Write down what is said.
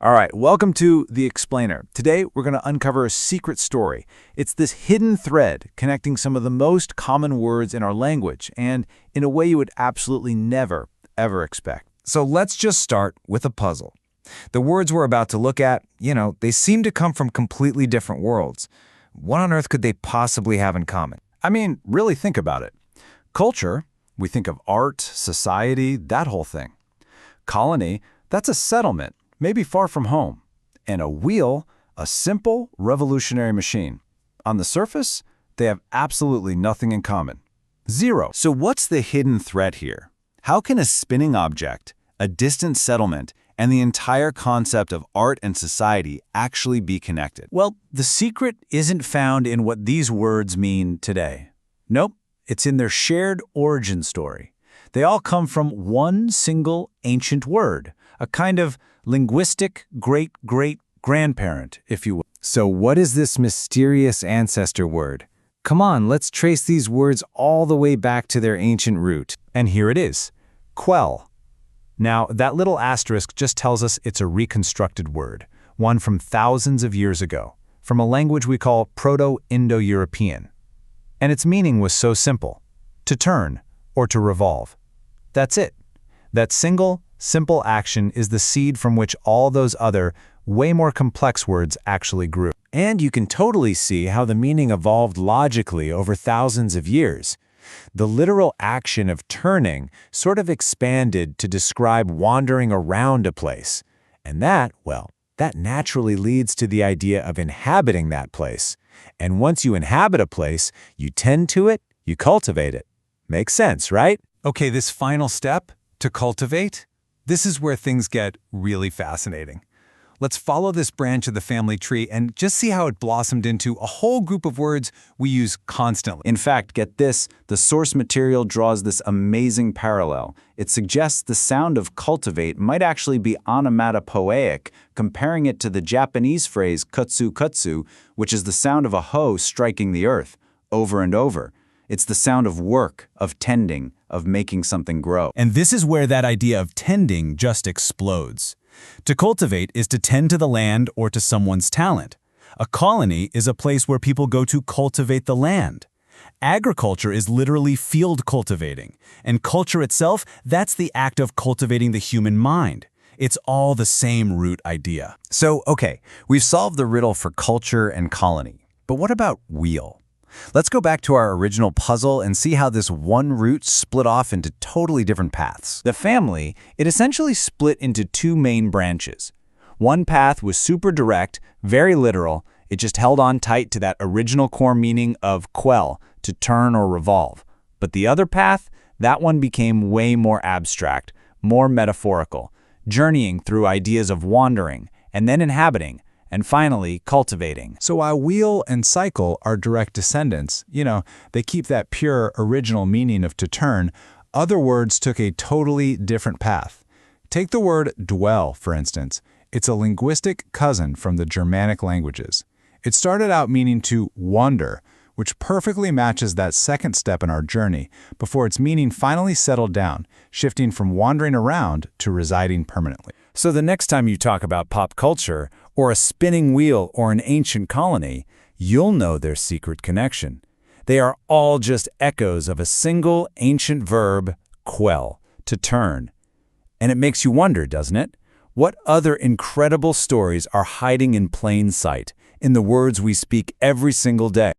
All right, welcome to The Explainer. Today, we're going to uncover a secret story. It's this hidden thread connecting some of the most common words in our language, and in a way you would absolutely never, ever expect. So let's just start with a puzzle. The words we're about to look at, they seem to come from completely different worlds. What on earth could they possibly have in common? I mean, really think about it. Culture, we think of art, society, that whole thing. Colony, that's a settlement, maybe far from home. And a wheel, a simple, revolutionary machine. On the surface, they have absolutely nothing in common. Zero. So what's the hidden thread here? How can a spinning object, a distant settlement, and the entire concept of art and society actually be connected? Well, the secret isn't found in what these words mean today. Nope, it's in their shared origin story. They all come from one single ancient word, a kind of linguistic great-great-grandparent, if you will. So what is this mysterious ancestor word? Come on, let's trace these words all the way back to their ancient root. And here it is, kwel. Now, that little asterisk just tells us it's a reconstructed word, one from thousands of years ago, from a language we call Proto-Indo-European. And its meaning was so simple: to turn or to revolve. That's it. That single, simple action is the seed from which all those other, way more complex words actually grew. And you can totally see how the meaning evolved logically over thousands of years. The literal action of turning sort of expanded to describe wandering around a place. And that naturally leads to the idea of inhabiting that place. And once you inhabit a place, you tend to it, you cultivate it. Makes sense, right? Okay, this final step, to cultivate, this is where things get really fascinating. Let's follow this branch of the family tree and just see how it blossomed into a whole group of words we use constantly. In fact, get this, the source material draws this amazing parallel. It suggests the sound of cultivate might actually be onomatopoeic, comparing it to the Japanese phrase kutsu kutsu, which is the sound of a hoe striking the earth, over and over. It's the sound of work, of tending, of making something grow. And this is where that idea of tending just explodes. To cultivate is to tend to the land or to someone's talent. A colony is a place where people go to cultivate the land. Agriculture is literally field cultivating. And culture itself, that's the act of cultivating the human mind. It's all the same root idea. So, okay, we've solved the riddle for culture and colony. But what about wheel? Let's go back to our original puzzle and see how this one root split off into totally different paths. The family, it essentially split into two main branches. One path was super direct, very literal. It just held on tight to that original core meaning of kwel, to turn or revolve. But the other path, that one became way more abstract, more metaphorical, journeying through ideas of wandering, and then inhabiting, and finally, cultivating. So while wheel and cycle are direct descendants, they keep that pure original meaning of to turn, other words took a totally different path. Take the word dwell, for instance. It's a linguistic cousin from the Germanic languages. It started out meaning to wander, which perfectly matches that second step in our journey, before its meaning finally settled down, shifting from wandering around to residing permanently. So the next time you talk about pop culture, or a spinning wheel, or an ancient colony, you'll know their secret connection. They are all just echoes of a single ancient verb, kwel, to turn. And it makes you wonder, doesn't it? What other incredible stories are hiding in plain sight, in the words we speak every single day?